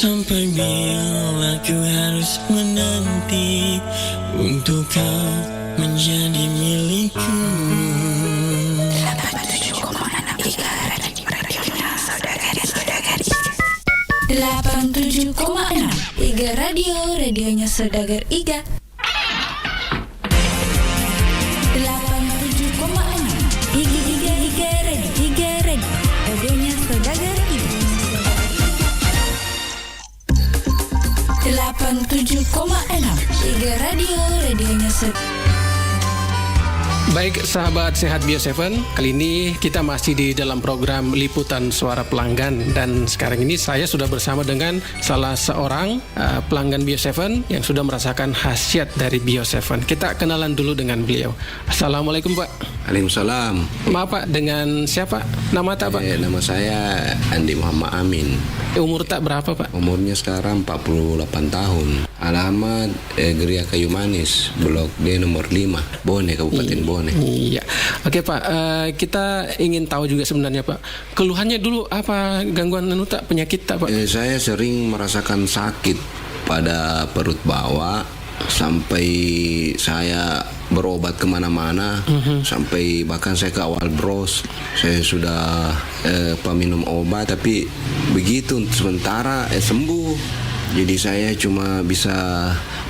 Sampai bila ku harus menanti untuk kau menjadi milikku. 87,6 Iga Radio, radionya Saudagar Iga. 87,6 Iga Radio, radionya Saudagar Iga. 87,6 Iga Radio, radionya Saudagar. Baik sahabat Sehat Bio 7, kali ini kita masih di dalam program Liputan Suara Pelanggan. Dan sekarang ini saya sudah bersama dengan salah seorang pelanggan Bio 7 yang sudah merasakan khasiat dari Bio 7. Kita kenalan dulu dengan beliau. Assalamualaikum Pak. Waalaikumsalam. Maaf Pak, dengan siapa? Nama tak Pak? Nama saya Andi Muhammad Amin. Umur tak berapa Pak? Umurnya sekarang 48 tahun. Alamat Geria Kayu Manis, Blok D nomor 5, Bone, Kabupaten Bone. Iya, oke Pak, kita ingin tahu juga sebenarnya Pak, keluhannya dulu apa, gangguan tak, penyakit tak Pak? Saya sering merasakan sakit pada perut bawah, sampai saya berobat kemana-mana, sampai bahkan saya ke awal bros, saya sudah minum obat, tapi begitu sementara sembuh. Jadi saya cuma bisa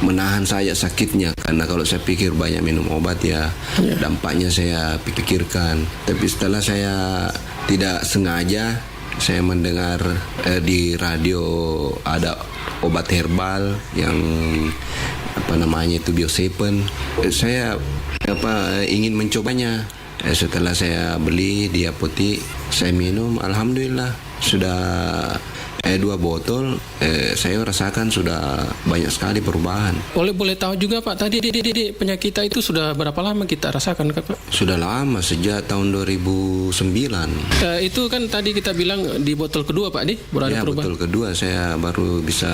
menahan saja sakitnya, karena kalau saya pikir banyak minum obat ya dampaknya saya pikirkan. Tapi setelah saya tidak sengaja saya mendengar di radio ada obat herbal yang itu Bio 7. Saya ingin mencobanya. Setelah saya beli di apotek, saya minum, alhamdulillah sudah 2 botol, saya rasakan sudah banyak sekali perubahan. Boleh tahu juga Pak, tadi penyakit kita itu sudah berapa lama kita rasakan Pak? Sudah lama, sejak tahun 2009. Itu kan tadi kita bilang di botol kedua Pak, baru ada perubahan. Botol kedua saya baru bisa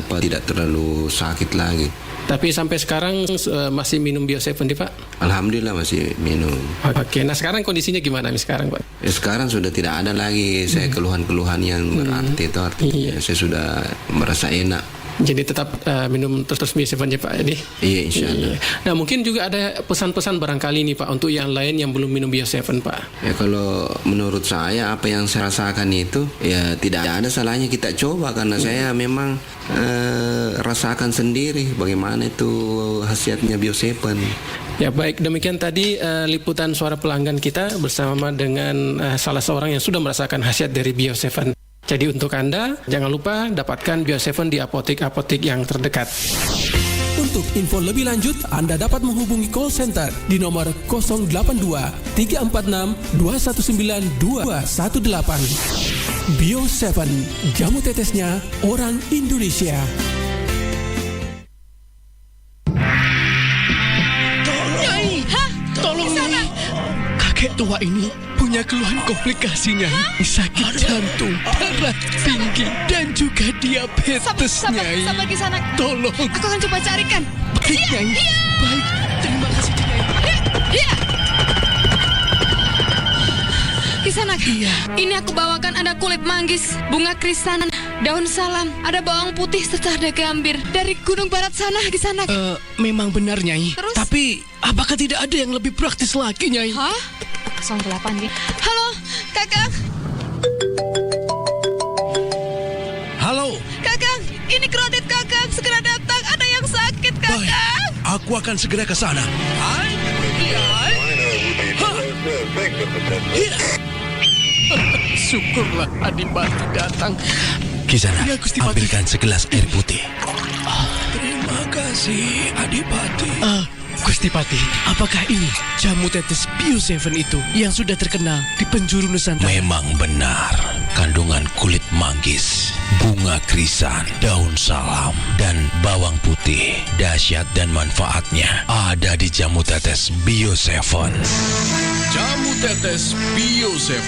tidak terlalu sakit lagi. Tapi sampai sekarang masih minum Bio 7 Pak? Alhamdulillah masih minum. Oke, nah sekarang kondisinya gimana sekarang Pak? Sekarang sudah tidak ada lagi saya keluhan-keluhan yang berarti itu artinya saya sudah merasa enak. Jadi tetap minum terus Bio 7 ya Pak? Iya, insya Allah. Nah mungkin juga ada pesan-pesan barangkali nih Pak untuk yang lain yang belum minum Bio 7 Pak. Ya kalau menurut saya apa yang saya rasakan itu ya tidak ada salahnya kita coba, karena saya memang rasakan sendiri bagaimana itu khasiatnya Bio 7. Ya baik, demikian tadi liputan suara pelanggan kita bersama dengan salah seorang yang sudah merasakan khasiat dari Bio 7. Jadi untuk Anda, jangan lupa dapatkan Bio 7 di apotek-apotek yang terdekat. Untuk info lebih lanjut, Anda dapat menghubungi call center di nomor 082 346 219 218. Bio 7, jamu tetesnya orang Indonesia. Tolong Nyai, kakek tua ini punya keluhan komplikasinya, sakit jantung, darah tinggi, dan juga diabetes, Nyai. Sabar di sana. Tolong. Aku akan coba carikan. Baik, Nyai. Baik, terima kasih, Nyai. Kisanak, ini aku bawakan ada kulit manggis, bunga krisan, daun salam, ada bawang putih serta ada gambir dari gunung barat sana, Kisanak. Memang benar, Nyai. Terus? Tapi apakah tidak ada yang lebih praktis lagi, Nyai? Hah? 08 ya. Halo, Kakang. Halo. Kakang, ini kredit Kakang, segera datang, ada yang sakit, Kakang. Baik, aku akan segera ke sana. Syukurlah Adipati datang. Kisana, Ya, Gusti Pati. ambilkan segelas air putih. Terima kasih, Adipati. Gusti Pati, apakah ini jamu tetes Bio 7 itu yang sudah terkenal di penjuru Nusantara? Memang benar, kandungan kulit manggis, bunga krisan, daun salam, dan bawang putih. Dahsyat dan manfaatnya ada di jamu tetes Bio 7. Jamu tetes Bio 7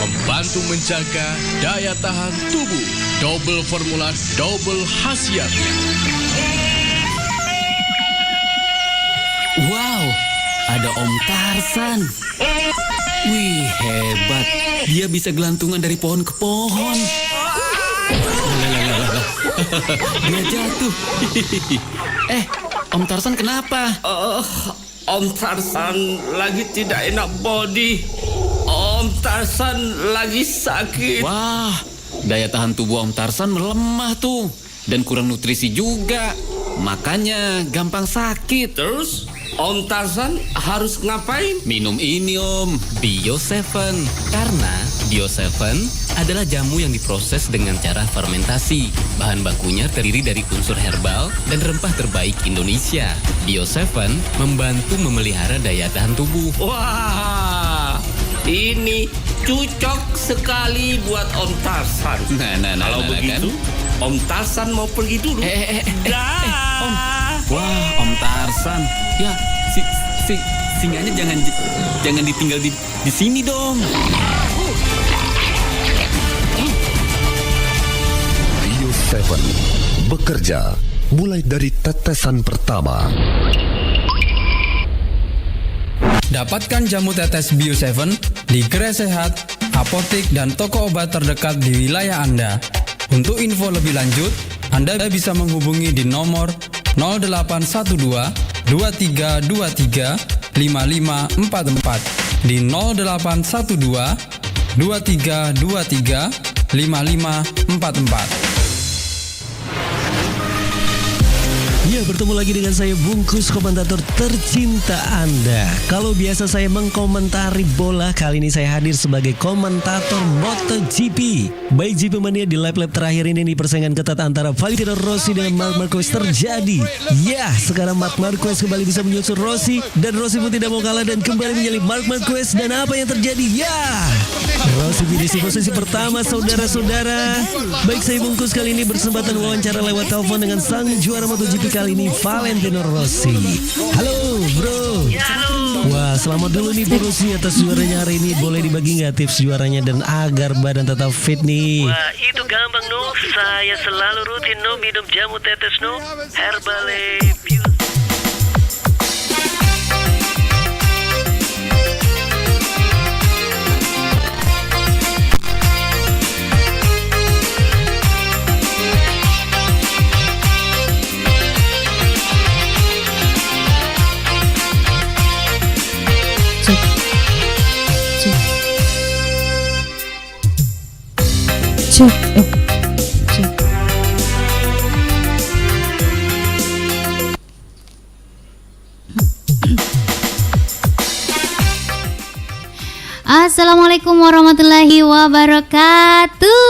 membantu menjaga daya tahan tubuh. Double formula, double khasiatnya. Wow, ada Om Tarsan. Wih, hebat. Dia bisa gelantungan dari pohon ke pohon. Dia jatuh. Om Tarzan kenapa? Om Tarzan lagi tidak enak body. Om Tarzan lagi sakit. Wah, daya tahan tubuh Om Tarzan melemah tuh. Dan kurang nutrisi juga. Makanya gampang sakit. Terus Om Tarzan harus ngapain? Minum ini Om, Bio7. Karena Bio7 adalah jamu yang diproses dengan cara fermentasi. Bahan bakunya terdiri dari unsur herbal dan rempah terbaik Indonesia. Bio7 membantu memelihara daya tahan tubuh. Wah, ini cocok sekali buat Om Tarzan. Kalau begitu, kan? Om Tarzan mau pergi dulu. Om. Wah, Om Tarzan. Ya, singanya jangan ditinggal di sini dong. Bio7 bekerja mulai dari tetesan pertama. Dapatkan jamu tetes Bio7 di Gerai Sehat, apotek dan toko obat terdekat di wilayah Anda. Untuk info lebih lanjut, Anda bisa menghubungi di nomor 0812 2323 5544 di 0812 2323 5544. Ya, bertemu lagi dengan saya Bungkus, komentator tercinta Anda. Kalau biasa saya mengkomentari bola, kali ini saya hadir sebagai komentator MotoGP. Baik GP Mania, di lap-lap terakhir ini persaingan ketat antara Valentino Rossi dengan Marc Marquez terjadi. Ya, sekarang Marc Marquez kembali bisa menyusul Rossi, dan Rossi pun tidak mau kalah dan kembali menyalip Marc Marquez. Dan apa yang terjadi? Ya, Rossi finish posisi pertama, saudara-saudara. Baik, saya Bungkus kali ini bersempatan wawancara lewat telepon dengan sang juara MotoGP kali ini, Valentino Rossi. Halo bro. Ya, halo. Wah, selamat dulu nih Bro Rossi atas juaranya hari ini. Boleh dibagi nggak tips juaranya dan agar badan tetap fit nih? Wah, itu gampang no. Saya selalu rutin no minum jamu tetes no Herbale Bio. Assalamualaikum warahmatullahi wabarakatuh.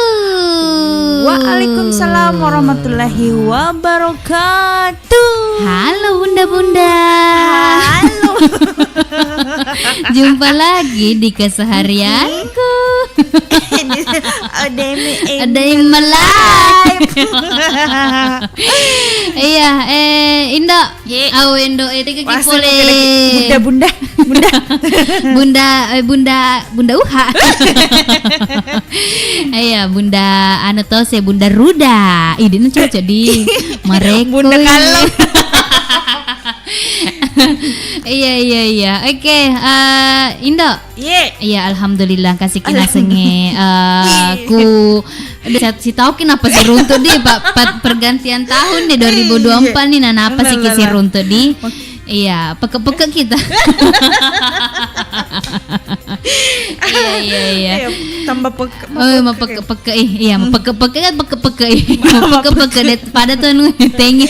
Waalaikumsalam warahmatullahi wabarakatuh. Halo bunda-bunda. Halo. Jumpa lagi di keseharianku. Ada yang live. Iya, Indo. Indo itu boleh. Bunda Uha. Iya, Bunda anu to se Bunda Ruda. Ini cocok di mereka. Bunda kalau. Iya. Oke, Indo. Iya, alhamdulillah kasih kena senge ku si tahu kenapa sih runtuh di Pak pergantian tahun nih 2024 nih apa sih kisi runtuh di. Iya, peke-peke kita. Iya. Tambah peke. Mau peke-peke. Iya, mau peke-peke kan peke-peke. Peke-peke pada tuh tenge.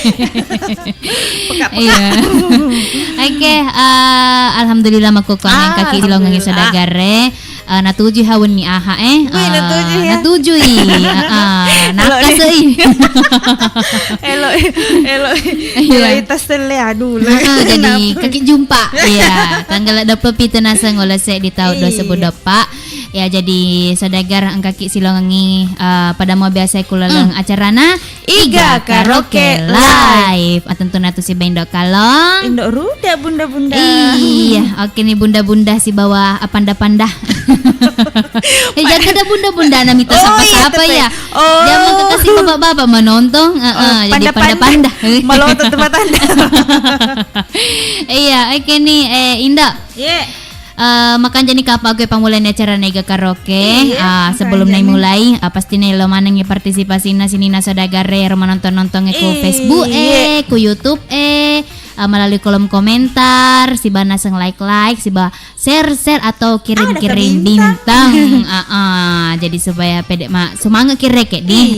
Iya. Oke, alhamdulillah maku koneng kaki dilongangi sadagare. Natuju hawen ni aha natuju nakas Elo itas tele aduh jadi kaki jumpa ya tanggal 27 nasa ngolese di tahun 2024 ya jadi sadagar ang kaki silongangi pada mau biasa kulaleng acarana Iga Karaoke Live tentu natu si Bendo Kalong Indo Ruda bunda-bunda iya oke nih bunda-bunda si bawa panda-panda jangan ada bunda-bunda namita siapa ya jangan kasih bapak-bapak menonton jadi panda-panda melontot tempat anda iya oke nih Indah makan jadi kapa gue pamulanya acara nega karaoke. Iya, Sebelum makanya naik mulai pasti nih lo manangi partisipasi na sini na sodagare menonton ku Facebook ku YouTube melalui kolom komentar si bana seng like share atau kirim bintang. Jadi supaya pede semangat kira kayak di.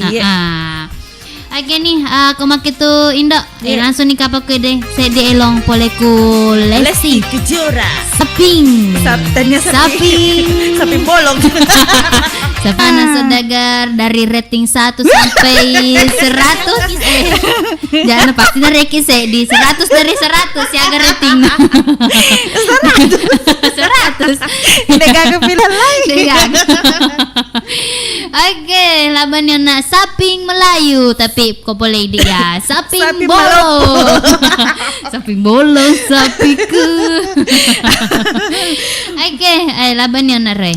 Oke nih, aku makin tuh Indo. Langsung nih kapak ke deh. Saya dielong poleku Lesti Kejora. Saping bolong. Sapana Sodagar dari rating 1 sampai 100. Jangan pastinya ranking saya di 100 dari 100 ya agar rating. 100. Nggak kepilihan lagi. Oke, labannya nak Saping Melayu tapi kok boleh dia Saping bolong. Saping bolong sapiku. Oke, labannya nak Re.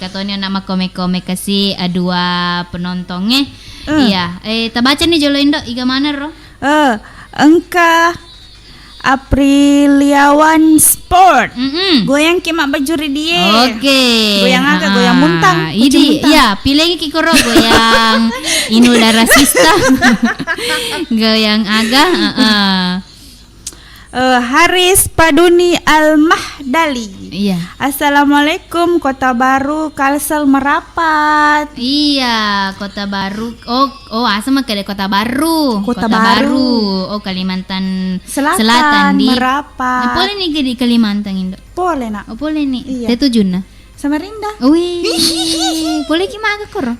Katanya nama komik-komik kasih dua penontonnya. Iya, kita baca nih Jolo Indo iga mana Ro? Engka Apriliawan Sport. Goyang kimak bajuri dia. Oke. Goyang agak goyang muntang. Ini ya pilih kikoro goyang inul rasista. Goyang agak Haris Paduni Al-Mahdali. Iya. Assalamualaikum Kota Baru Kalsel Merapat. Iya, Kota Baru. Oh, asal mah ke Kota Baru. Kota Baru. Oh, Kalimantan Selatan di Merapat. Boleh nih di Kalimantan Indo. Boleh nak. Oh, boleh nih. Iya. Tetujun nah. Samarinda. Wih. Boleh gimana koro?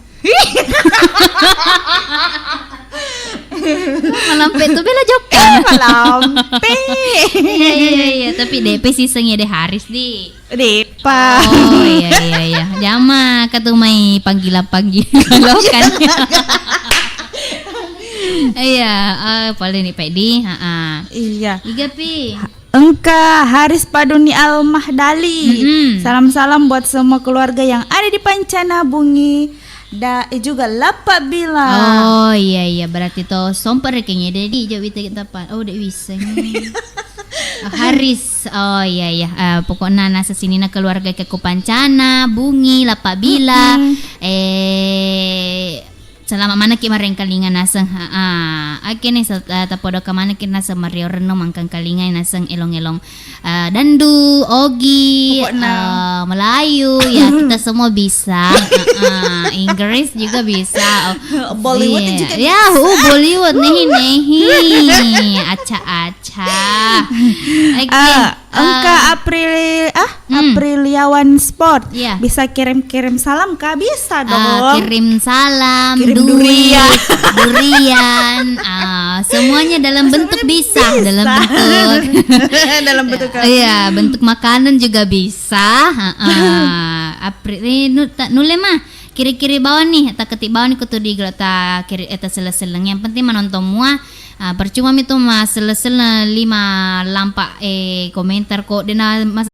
Malampe tuh bela jokan. Malampe. Iya, tapi DP sih sengnya deh Haris di. Depa. Oh iya. Jama katumai panggilan kan. Iya, paling nih Pedi. Iya. Iga pi. Engka Haris Paduni Al-Mahdali. Salam-salam buat semua keluarga yang ada di Pancana Bungi. Juga Lapa Bila. Oh iya berarti to somper kayaknya dedi jauh kita apa? Oh dek wiseng. Haris. Oh iya. Pokoknya nasa sini na keluarga ke Pancana Bungi Lapa Bila. Selama mana ki mareng kalingan naseng akene tapodo ka mana ki nasa Mario Reno mangkang kalingan naseng elong-elong dandu ogi Melayu ya kita semua bisa Inggris juga bisa Bollywood juga bisa. Ya Bollywood nih aca Engka Apriliawan Sport. Bisa kirim salam kah? Bisa dong. Kirim salam, kirim durian. Semuanya dalam bentuk bisa, dalam bentuk iya, bentuk makanan juga bisa. Nule mah kiri-kiri bawah nih, tak ketik bawah nih kutu di gelata kiri eta seleseng. Yang penting menonton semua. Percuma itu mas selesai 5 lampak komentar kok dena mas